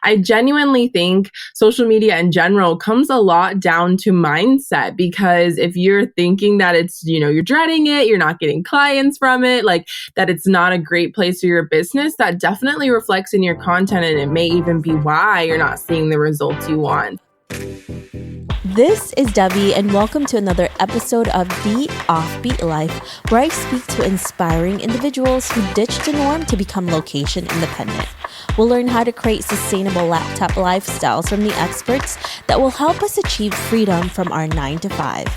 I genuinely think social media in general comes a lot down to mindset, because if you're thinking that it's, you're dreading it, you're not getting clients from it, like that it's not a great place for your business, that definitely reflects in your content, and it may even be why you're not seeing the results you want. This is Debbie, and welcome to another episode of The Offbeat Life, where I speak to inspiring individuals who ditched the norm to become location independent. We'll learn how to create sustainable laptop lifestyles from the experts that will help us achieve freedom from our 9-to-5.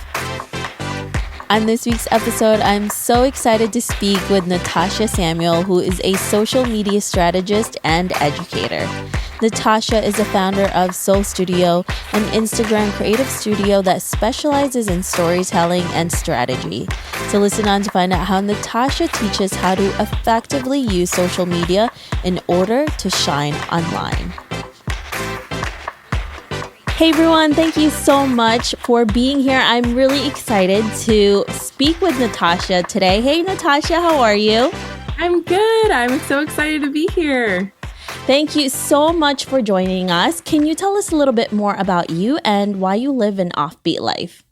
On this week's episode, I'm so excited to speak with Natasha Samuel, who is a social media strategist and educator. Natasha is the founder of Soul Studio, an Instagram creative studio that specializes in storytelling and strategy. So listen on to find out how Natasha teaches how to effectively use social media in order to shine online. Hey everyone, thank you so much for being here. I'm really excited to speak with Natasha today. Hey Natasha, how are you? I'm good. I'm so excited to be here. Thank you so much for joining us. Can you tell us a little bit more about you and why you live an offbeat life?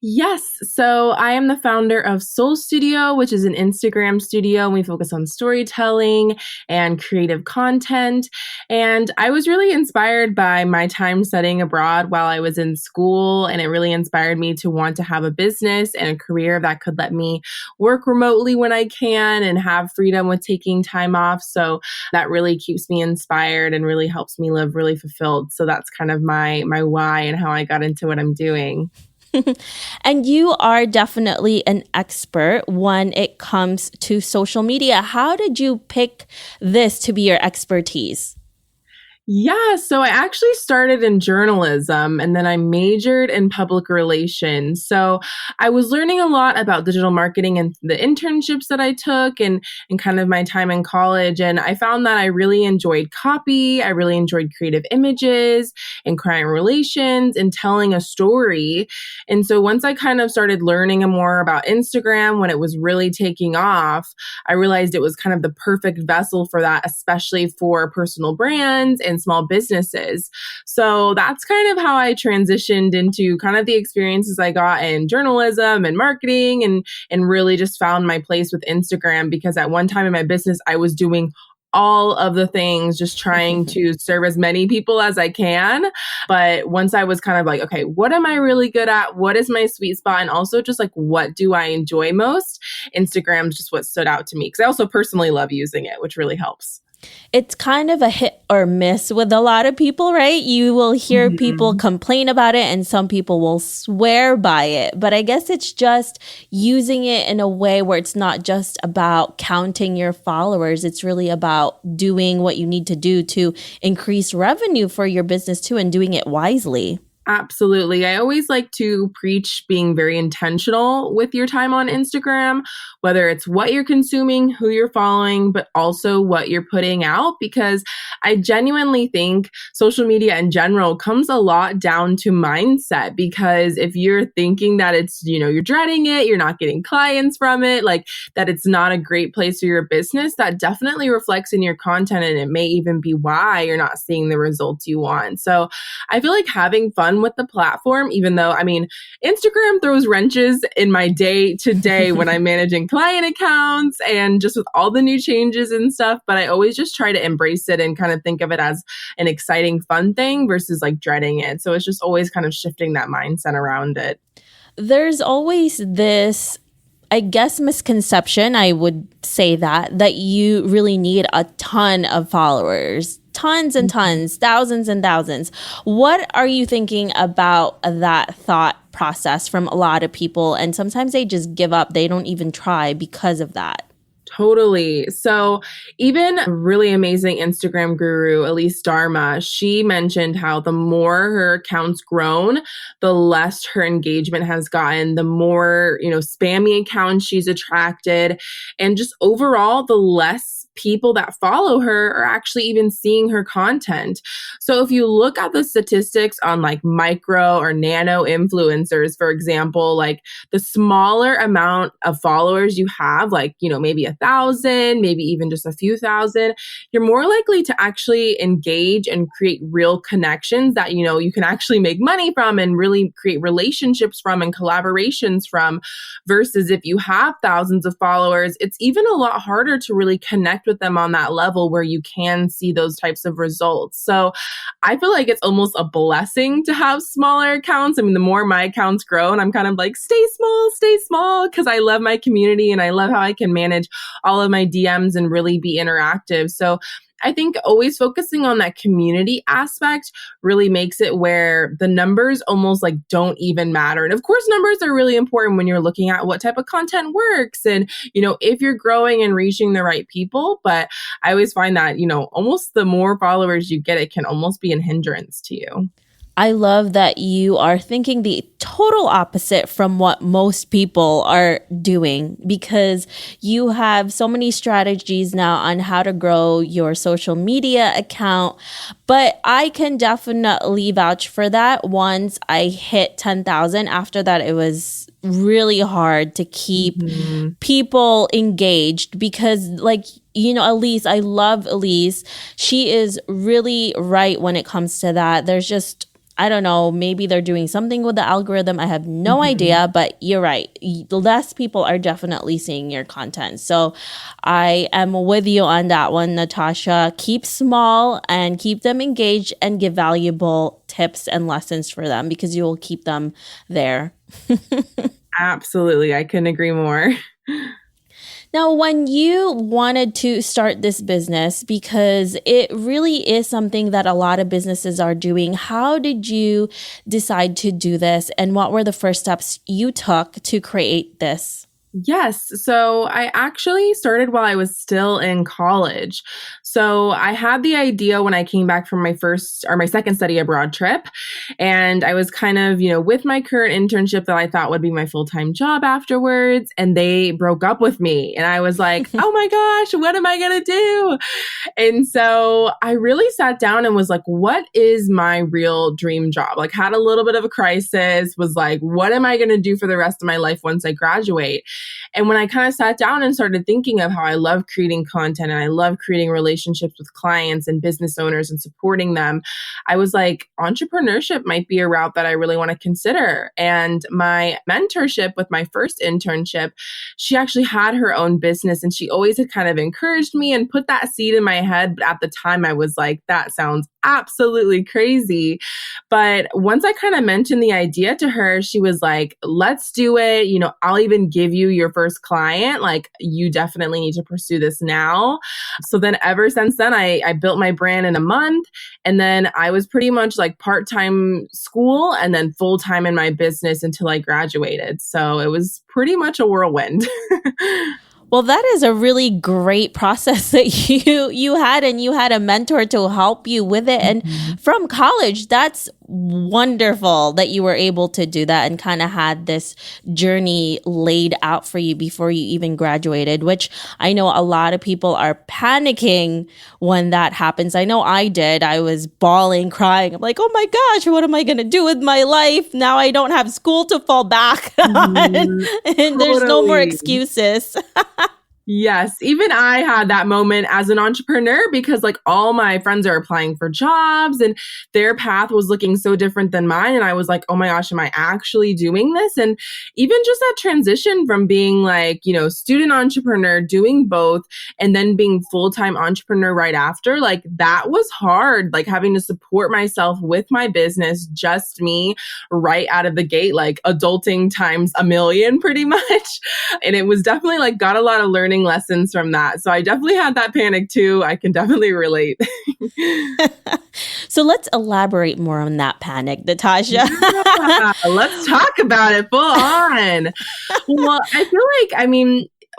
Yes. So I am the founder of Soul Studio, which is an Instagram studio, and we focus on storytelling and creative content. And I was really inspired by my time studying abroad while I was in school, and it really inspired me to want to have a business and a career that could let me work remotely when I can and have freedom with taking time off. So that really keeps me inspired and really helps me live really fulfilled. So that's kind of my why and how I got into what I'm doing. And you are definitely an expert when it comes to social media. How did you pick this to be your expertise? Yeah, so I actually started in journalism and then I majored in public relations. So I was learning a lot about digital marketing and the internships that I took and kind of my time in college. And I found that I really enjoyed copy. I really enjoyed creative images and client relations and telling a story. And so once I kind of started learning more about Instagram when it was really taking off, I realized it was kind of the perfect vessel for that, especially for personal brands and small businesses. So that's kind of how I transitioned into kind of the experiences I got in journalism and marketing and really just found my place with Instagram, because at one time in my business, I was doing all of the things, just trying to serve as many people as I can. But once I was kind of like, okay, what am I really good at? What is my sweet spot? And also just like, what do I enjoy most? Instagram's just what stood out to me, because I also personally love using it, which really helps. It's kind of a hit or miss with a lot of people, right? You will hear people complain about it and some people will swear by it. But I guess it's just using it in a way where it's not just about counting your followers. It's really about doing what you need to do to increase revenue for your business too, and doing it wisely. Absolutely. I always like to preach being very intentional with your time on Instagram, whether it's what you're consuming, who you're following, but also what you're putting out, because I genuinely think social media in general comes a lot down to mindset, because if you're thinking that it's, you're dreading it, you're not getting clients from it, like that it's not a great place for your business, that definitely reflects in your content, and it may even be why you're not seeing the results you want. So I feel like having fun with the platform, even though, Instagram throws wrenches in my day to day when I'm managing client accounts and just with all the new changes and stuff. But I always just try to embrace it and kind of think of it as an exciting, fun thing versus like dreading it. So it's just always kind of shifting that mindset around it. There's always this, I guess, misconception, I would say that you really need a ton of followers, tons and tons, thousands and thousands. What are you thinking about that thought process from a lot of people? And sometimes they just give up. They don't even try because of that. Totally. So even a really amazing Instagram guru, Elise Dharma, she mentioned how the more her account's grown, the less her engagement has gotten, the more, spammy accounts she's attracted, and just overall, the less people that follow her are actually even seeing her content. So if you look at the statistics on like micro or nano influencers, for example, like the smaller amount of followers you have, like, maybe 1,000, maybe even just a few thousand, you're more likely to actually engage and create real connections that, you can actually make money from and really create relationships from and collaborations from, versus if you have thousands of followers, it's even a lot harder to really connect with them on that level where you can see those types of results. So I feel like it's almost a blessing to have smaller accounts. I mean, the more my accounts grow, and I'm kind of like, stay small, because I love my community and I love how I can manage all of my DMs and really be interactive. So I think always focusing on that community aspect really makes it where the numbers almost like don't even matter. And of course, numbers are really important when you're looking at what type of content works and, if you're growing and reaching the right people. But I always find that, almost the more followers you get, it can almost be a hindrance to you. I love that you are thinking the total opposite from what most people are doing, because you have so many strategies now on how to grow your social media account. But I can definitely vouch for that. Once I hit 10,000, after that, it was really hard to keep people engaged because, like, Elise, I love Elise. She is really right when it comes to that. There's just, I don't know, maybe they're doing something with the algorithm. I have no idea, but you're right. Less people are definitely seeing your content. So I am with you on that one, Natasha. Keep small and keep them engaged and give valuable tips and lessons for them because you will keep them there. Absolutely. I couldn't agree more. Now, when you wanted to start this business, because it really is something that a lot of businesses are doing, how did you decide to do this? And what were the first steps you took to create this? Yes. So I actually started while I was still in college. So I had the idea when I came back from my second study abroad trip. And I was kind of, with my current internship that I thought would be my full-time job afterwards. And they broke up with me. And I was like, oh my gosh, what am I going to do? And so I really sat down and was like, what is my real dream job? Like, had a little bit of a crisis, was like, what am I going to do for the rest of my life once I graduate? And when I kind of sat down and started thinking of how I love creating content and I love creating relationships with clients and business owners and supporting them, I was like, entrepreneurship might be a route that I really want to consider. And my mentorship with my first internship, she actually had her own business and she always had kind of encouraged me and put that seed in my head. But at the time I was like, that sounds absolutely crazy. But once I kind of mentioned the idea to her, she was like, let's do it. I'll even give you your first client. Like, you definitely need to pursue this now. So then ever since then, I built my brand in a month. And then I was pretty much like part-time school and then full-time in my business until I graduated. So it was pretty much a whirlwind. Well, that is a really great process that you had, and you had a mentor to help you with it. And from college, that's wonderful that you were able to do that and kind of had this journey laid out for you before you even graduated, which I know a lot of people are panicking when that happens. I know I did. I was bawling, crying. I'm like, oh my gosh, what am I going to do with my life? Now I don't have school to fall back on, and there's no more excuses. Yes, even I had that moment as an entrepreneur because like all my friends are applying for jobs and their path was looking so different than mine. And I was like, oh my gosh, am I actually doing this? And even just that transition from being like, student entrepreneur, doing both, and then being full-time entrepreneur right after, like that was hard, like having to support myself with my business, just me right out of the gate, like adulting times a million pretty much. And it was definitely like got a lot of learning lessons from that. So I definitely had that panic too. I can definitely relate. So let's elaborate more on that panic, Natasha. Yeah, let's talk about it full on. Well, I feel like,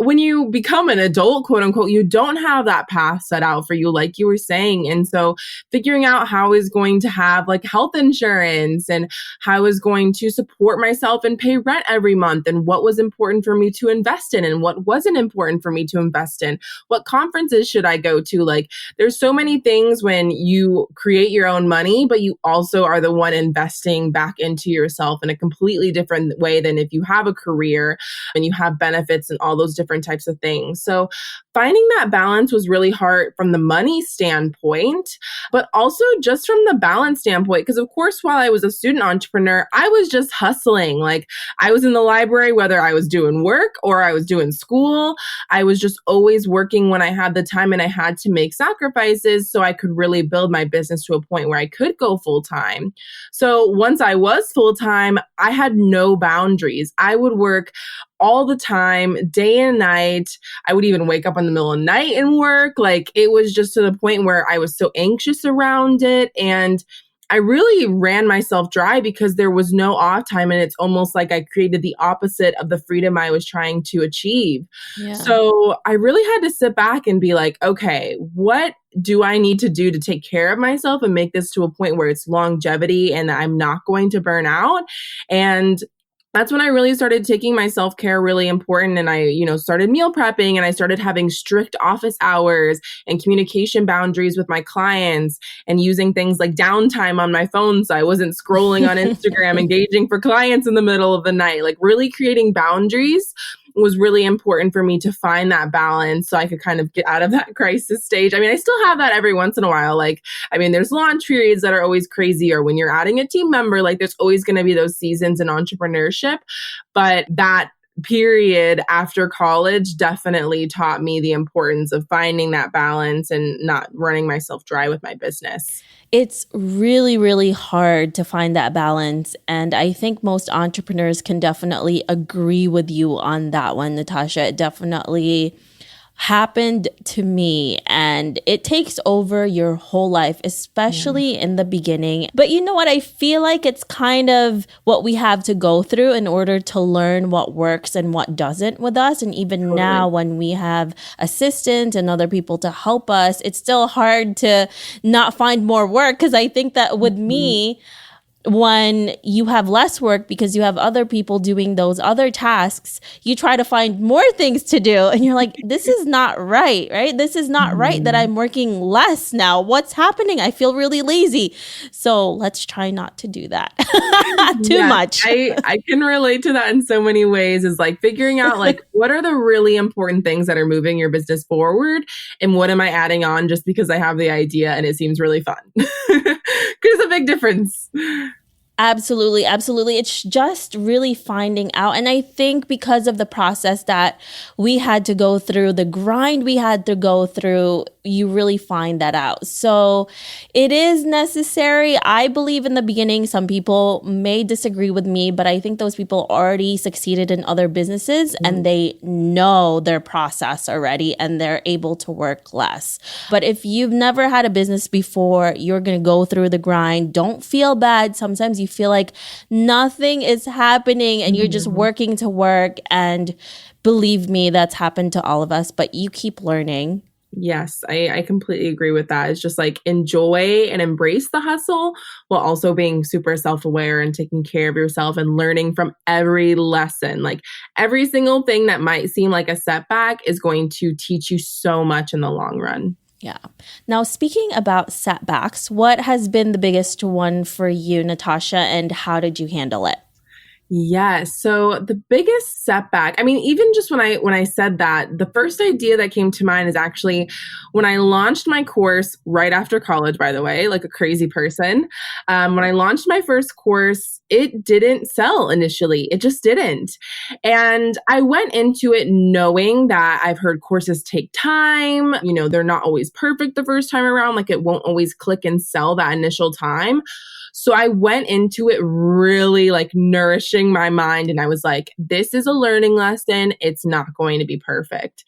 when you become an adult, quote unquote, you don't have that path set out for you, like you were saying. And so figuring out how I was going to have like health insurance and how I was going to support myself and pay rent every month and what was important for me to invest in and what wasn't important for me to invest in. What conferences should I go to? Like there's so many things when you create your own money, but you also are the one investing back into yourself in a completely different way than if you have a career and you have benefits and all those different types of things. So finding that balance was really hard from the money standpoint, but also just from the balance standpoint. Because of course, while I was a student entrepreneur, I was just hustling. Like I was in the library, whether I was doing work or I was doing school. I was just always working when I had the time, and I had to make sacrifices so I could really build my business to a point where I could go full time. So once I was full time, I had no boundaries. I would work all the time, day and night. I would even wake up in the middle of the night and work. Like it was just to the point where I was so anxious around it. And I really ran myself dry because there was no off time. And it's almost like I created the opposite of the freedom I was trying to achieve. Yeah. So I really had to sit back and be like, okay, what do I need to do to take care of myself and make this to a point where it's longevity and I'm not going to burn out? And that's when I really started taking my self-care really important. And I, started meal prepping, and I started having strict office hours and communication boundaries with my clients, and using things like downtime on my phone. So I wasn't scrolling on Instagram, engaging for clients in the middle of the night. Like really creating boundaries was really important for me to find that balance so I could kind of get out of that crisis stage. I mean, I still have that every once in a while. There's launch periods that are always crazy, or when you're adding a team member, like there's always going to be those seasons in entrepreneurship. But that period after college definitely taught me the importance of finding that balance and not running myself dry with my business. It's really, really hard to find that balance. And I think most entrepreneurs can definitely agree with you on that one, Natasha. It definitely happened to me, and it takes over your whole life, especially in the beginning. But you know what? I feel like it's kind of what we have to go through in order to learn what works and what doesn't with us. And even now, when we have assistants and other people to help us, it's still hard to not find more work, because I think that with me, when you have less work because you have other people doing those other tasks, you try to find more things to do. And you're like, this is not right? This is not right that I'm working less now. What's happening? I feel really lazy. So let's try not to do that too much. I can relate to that in so many ways, is like figuring out like what are the really important things that are moving your business forward, and what am I adding on just because I have the idea and it seems really fun. Because it's a big difference. Absolutely. Absolutely. It's just really finding out. And I think because of the process that we had to go through, the grind we had to go through, you really find that out. So it is necessary. I believe in the beginning, some people may disagree with me, but I think those people already succeeded in other businesses and they know their process already and they're able to work less. But if you've never had a business before, you're going to go through the grind. Don't feel bad. Sometimes you feel like nothing is happening and you're just working to work. And believe me, that's happened to all of us, but you keep learning. Yes, I completely agree with that. It's just like enjoy and embrace the hustle while also being super self-aware and taking care of yourself and learning from every lesson. Like every single thing that might seem like a setback is going to teach you so much in the long run. Yeah. Now, speaking about setbacks, what has been the biggest one for you, Natasha, and how did you handle it? Yeah. So the biggest setback, I mean, even just when I said that, the first idea that came to mind is actually when I launched my course right after college, by the way, like a crazy person. When I launched my first course, it didn't sell initially. It just didn't. And I went into it knowing that I've heard courses take time. They're not always perfect the first time around. Like it won't always click and sell that initial time. So I went into it really like nourishing my mind. And I was like, this is a learning lesson. It's not going to be perfect.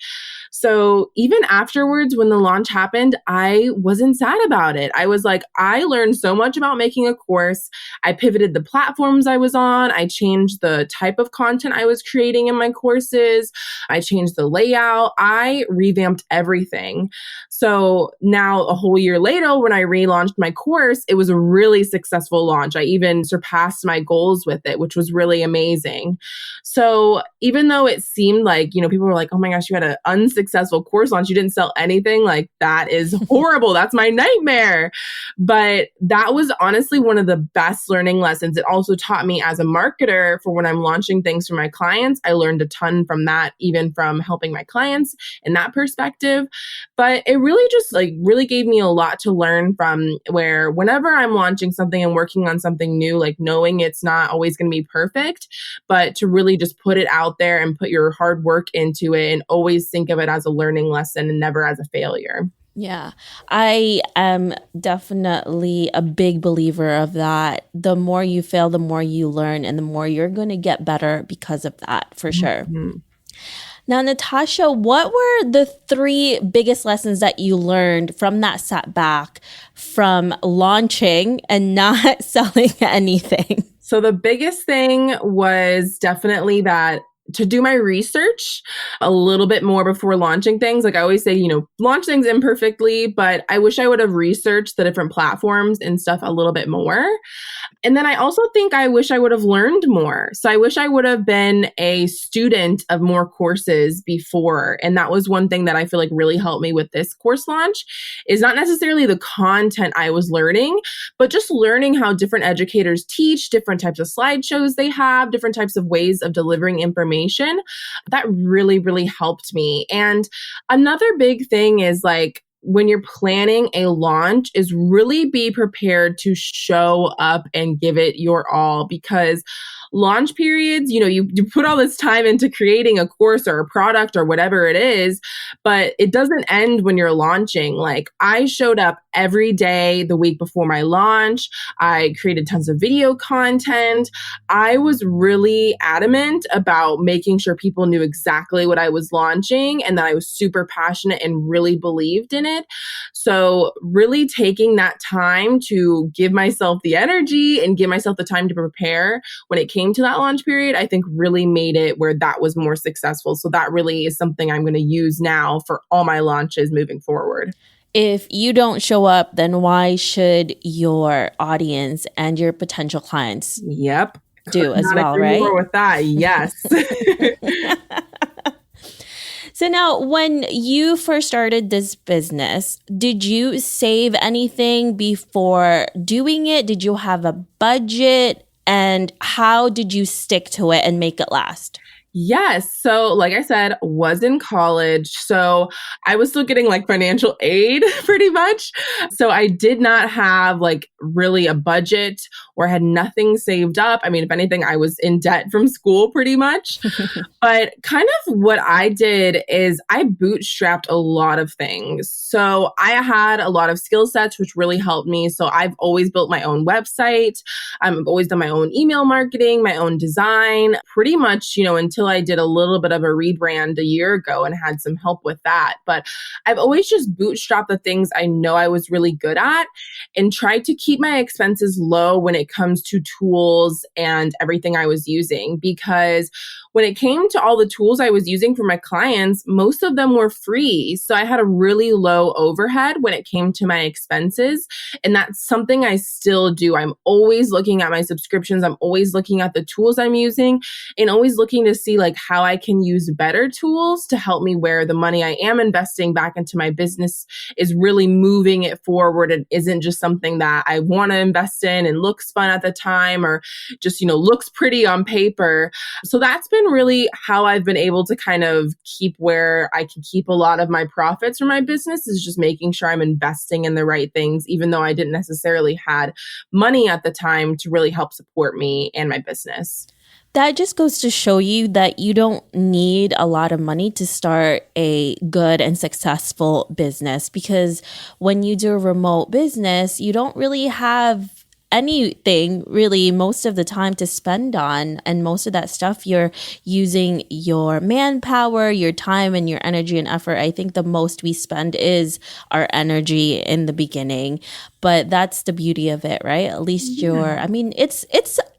So even afterwards, when the launch happened, I wasn't sad about it. I was like, I learned so much about making a course. I pivoted the platforms I was on. I changed the type of content I was creating in my courses. I changed the layout. I revamped everything. So now a whole year later, when I relaunched my course, it was a really successful launch. I even surpassed my goals with it, which was really amazing. So even though it seemed like, people were like, oh my gosh, you had an unsuccessful course launch, you didn't sell anything, like that is horrible. That's my nightmare. But that was honestly one of the best learning lessons. It also taught me as a marketer for when I'm launching things for my clients. I learned a ton from that, even from helping my clients in that perspective. But it really just really gave me a lot to learn from, where whenever I'm launching something and working on something new, like knowing it's not always going to be perfect, but to really just put it out there and put your hard work into it and always think of it as a learning lesson and never as a failure. Yeah, I am definitely a big believer of that. The more you fail, the more you learn, and the more you're going to get better because of that, for sure. Mm-hmm. Now, Natasha, what were the 3 biggest lessons that you learned from that setback from launching and not selling anything? So the biggest thing was definitely that to do my research a little bit more before launching things. Like I always say, launch things imperfectly, but I wish I would have researched the different platforms and stuff a little bit more. And then I also think I wish I would have learned more. So I wish I would have been a student of more courses before. And that was one thing that I feel like really helped me with this course launch, is not necessarily the content I was learning, but just learning how different educators teach, different types of slideshows they have, different types of ways of delivering information. That really, really helped me. And another big thing is when you're planning a launch is really be prepared to show up and give it your all, because launch periods, you put all this time into creating a course or a product or whatever it is, but it doesn't end when you're launching. Like I showed up every day the week before my launch. I created tons of video content. I was really adamant about making sure people knew exactly what I was launching and that I was super passionate and really believed in it. So really taking that time to give myself the energy and give myself the time to prepare when it came to that launch period, I think really made it where that was more successful. So that really is something I'm going to use now for all my launches moving forward. If you don't show up, then why should your audience and your potential clients do as well, right? More with that, yes. So now, when you first started this business, did you save anything before doing it? Did you have a budget? And how did you stick to it and make it last? Yes. So like I said, was in college. So I was still getting financial aid pretty much. So I did not have really a budget or had nothing saved up. I mean, if anything, I was in debt from school pretty much. But kind of what I did is I bootstrapped a lot of things. So I had a lot of skill sets, which really helped me. So I've always built my own website. I've always done my own email marketing, my own design, pretty much, until I did a little bit of a rebrand a year ago and had some help with that. But I've always just bootstrapped the things I know I was really good at and tried to keep my expenses low when it comes to tools and everything I was using, because when it came to all the tools I was using for my clients, most of them were free. So I had a really low overhead when it came to my expenses. And that's something I still do. I'm always looking at my subscriptions. I'm always looking at the tools I'm using and always looking to see how I can use better tools to help me, where the money I am investing back into my business is really moving it forward. It isn't just something that I want to invest in and looks fun at the time or just, looks pretty on paper. So that's been really how I've been able to kind of keep where I can keep a lot of my profits from my business, is just making sure I'm investing in the right things, even though I didn't necessarily had money at the time to really help support me and my business. That just goes to show you that you don't need a lot of money to start a good and successful business, because when you do a remote business, you don't really have anything really most of the time to spend on, and most of that stuff you're using your manpower, your time, and your energy and effort. I think the most we spend is our energy in the beginning, but that's the beauty of it, right? At least I mean, it's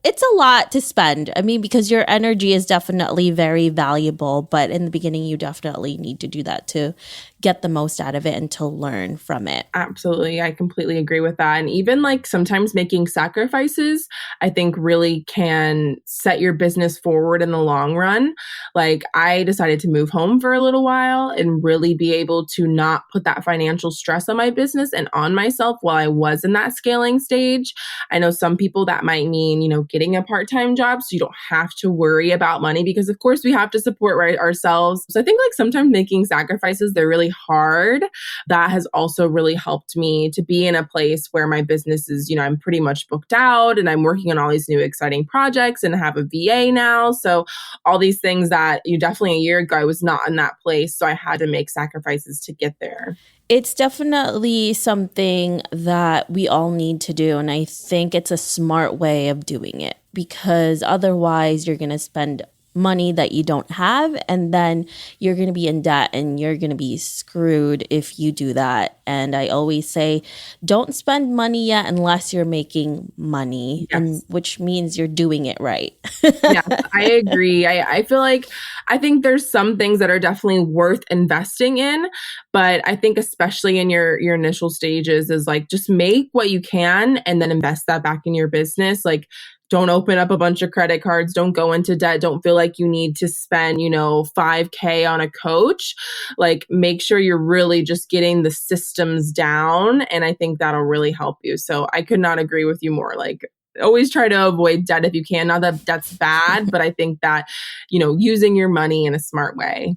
a lot to spend. I mean, because your energy is definitely very valuable, but in the beginning you definitely need to do that to get the most out of it and to learn from it. Absolutely. I completely agree with that. And even like sometimes making sacrifices, I think really can set your business forward in the long run. Like I decided to move home for a little while and really be able to not put that financial stress on my business and on myself while I was in that scaling stage. I know some people that might mean, getting a part-time job so you don't have to worry about money because of course we have to support ourselves. So I think like sometimes making sacrifices, they're really hard. That has also really helped me to be in a place where my business is, I'm pretty much booked out and I'm working on all these new exciting projects and have a VA now. So all these things that definitely a year ago, I was not in that place. So I had to make sacrifices to get there. It's definitely something that we all need to do. And I think it's a smart way of doing it, because otherwise you're going to spend money that you don't have, and then you're going to be in debt and you're going to be screwed if you do that. And I always say, don't spend money yet unless you're making money, Yes. and which means you're doing it right. Yes, I agree. I feel like I think there's some things that are definitely worth investing in, but I think especially in your initial stages is like just make what you can and then invest that back in your business. Like don't open up a bunch of credit cards. Don't go into debt. Don't feel like you need to spend, $5,000 on a coach. Like make sure you're really just getting the systems down. And I think that'll really help you. So I could not agree with you more. Like always try to avoid debt if you can. Not that that's bad, but I think that, using your money in a smart way.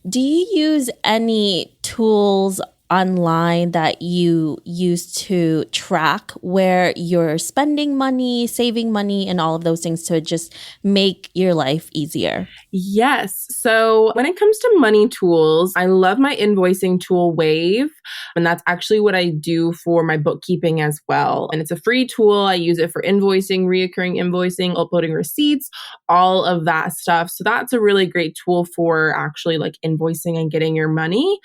Do you use any tools online that you use to track where you're spending money, saving money, and all of those things to just make your life easier? Yes. So when it comes to money tools, I love my invoicing tool, Wave. And that's actually what I do for my bookkeeping as well. And it's a free tool. I use it for invoicing, reoccurring invoicing, uploading receipts, all of that stuff. So that's a really great tool for actually like invoicing and getting your money.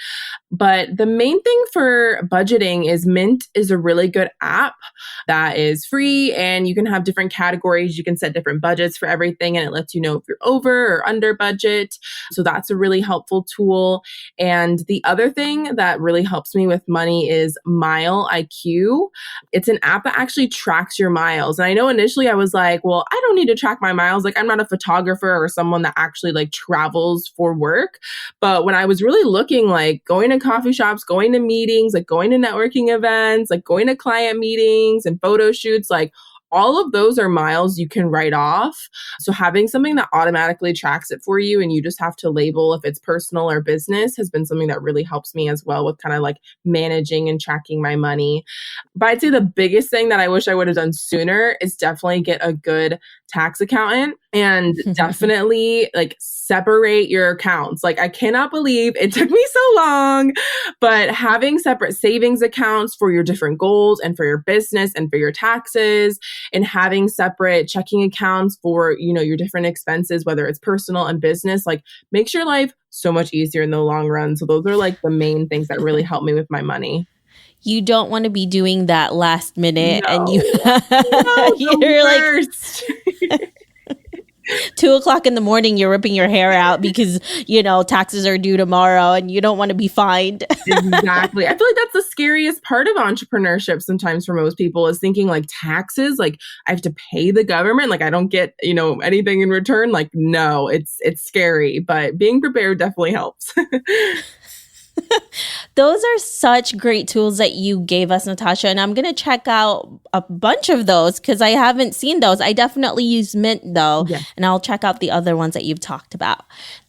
But the main thing for budgeting is Mint is a really good app that is free and you can have different categories. You can set different budgets for everything and it lets you know if you're over or under budget. So that's a really helpful tool. And the other thing that really helps me with money is Mile IQ. It's an app that actually tracks your miles. And I know initially I was like, well, I don't need to track my miles. Like I'm not a photographer or someone that actually like travels for work. But when I was really looking, like going to coffee shops, going to meetings, like going to networking events, like going to client meetings and photo shoots, like all of those are miles you can write off. So having something that automatically tracks it for you and you just have to label if it's personal or business has been something that really helps me as well with kind of like managing and tracking my money. But I'd say the biggest thing that I wish I would have done sooner is definitely get a good tax accountant and definitely like separate your accounts. Like I cannot believe it took me so long, but having separate savings accounts for your different goals and for your business and for your taxes and having separate checking accounts for, your different expenses, whether it's personal and business, like makes your life so much easier in the long run. So those are like the main things that really help me with my money. You don't want to be doing that last minute and No, you're like 2:00 in the morning, you're ripping your hair out because, taxes are due tomorrow and you don't want to be fined. Exactly. I feel like that's the scariest part of entrepreneurship sometimes for most people is thinking like taxes, like I have to pay the government, like I don't get, anything in return. Like, no, it's scary, but being prepared definitely helps. Those are such great tools that you gave us, Natasha. And I'm going to check out a bunch of those because I haven't seen those. I definitely use Mint though. Yeah. And I'll check out the other ones that you've talked about.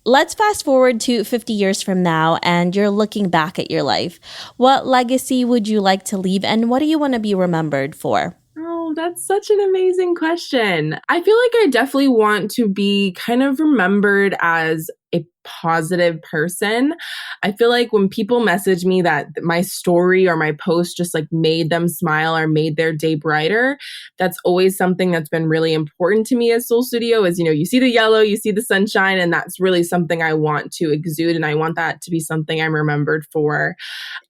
Let's fast forward to 50 years from now and you're looking back at your life. What legacy would you like to leave and what do you want to be remembered for? Oh, Oh, that's such an amazing question. I feel like I definitely want to be kind of remembered as a positive person. I feel like when people message me that my story or my post just like made them smile or made their day brighter, that's always something that's been really important to me as Soul Studio is, you see the yellow, you see the sunshine, and that's really something I want to exude. And I want that to be something I'm remembered for.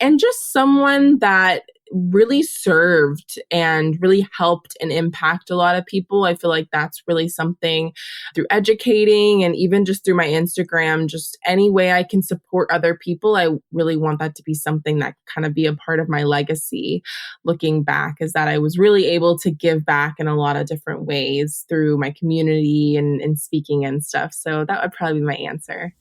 And just someone that really served and really helped and impact a lot of people. I feel like that's really something through educating and even just through my Instagram, just any way I can support other people. I really want that to be something that kind of be a part of my legacy looking back, is that I was really able to give back in a lot of different ways through my community and speaking and stuff. So that would probably be my answer.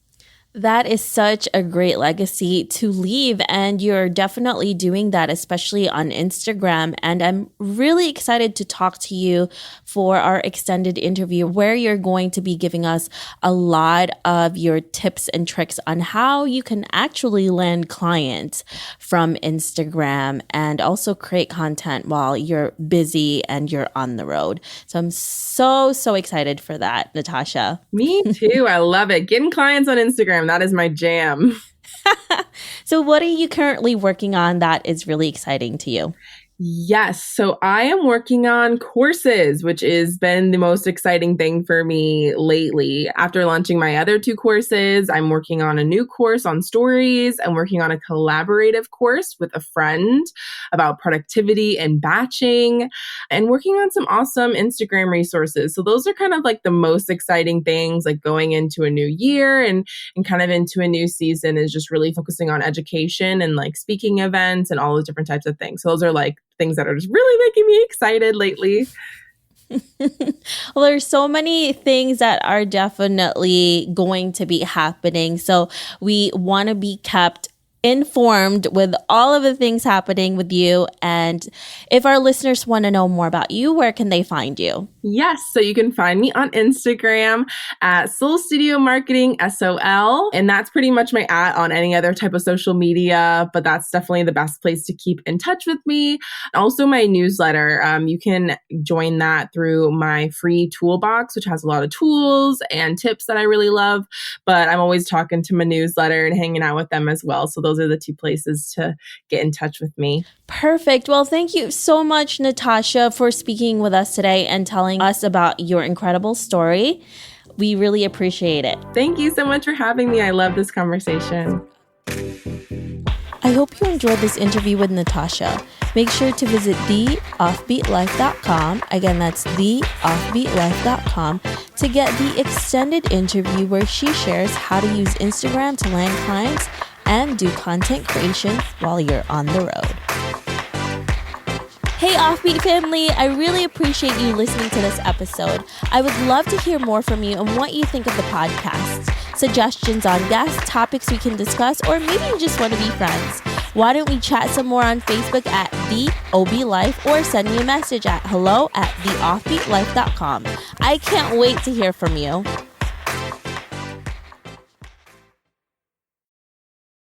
That is such a great legacy to leave, and you're definitely doing that, especially on Instagram. And I'm really excited to talk to you for our extended interview, where you're going to be giving us a lot of your tips and tricks on how you can actually land clients from Instagram and also create content while you're busy and you're on the road. So I'm so excited for that, Natasha. Me too. I love it. Getting clients on Instagram, that is my jam. So what are you currently working on that is really exciting to you? Yes. So I am working on courses, which has been the most exciting thing for me lately. After launching my other 2 courses, I'm working on a new course on stories. I'm working on a collaborative course with a friend about productivity and batching, and working on some awesome Instagram resources. So those are kind of like the most exciting things, like going into a new year and kind of into a new season, is just really focusing on education and like speaking events and all those different types of things. So those are like things that are just really making me excited lately. Well, there's so many things that are definitely going to be happening. So we want to be kept informed with all of the things happening with you. And if our listeners want to know more about you, where can they find you? Yes, so you can find me on Instagram at Soul Studio Marketing SOL, and that's pretty much my @ on any other type of social media, but that's definitely the best place to keep in touch with me. Also, my newsletter, you can join that through my free toolbox, which has a lot of tools and tips that I really love, but I'm always talking to my newsletter and hanging out with them as well. So those are the 2 places to get in touch with me. Perfect. Well, thank you so much, Natasha, for speaking with us today and telling us about your incredible story. We really appreciate it. Thank you so much for having me. I love this conversation. I hope you enjoyed this interview with Natasha. Make sure to visit theoffbeatlife.com. Again, that's theoffbeatlife.com to get the extended interview where she shares how to use Instagram to land clients and do content creation while you're on the road. Hey Offbeat family, I really appreciate you listening to this episode. I would love to hear more from you and what you think of the podcast. Suggestions on guests, topics we can discuss, or maybe you just want to be friends. Why don't we chat some more on Facebook at The OB Life, or send me a message at hello@theoffbeatlife.com. I can't wait to hear from you.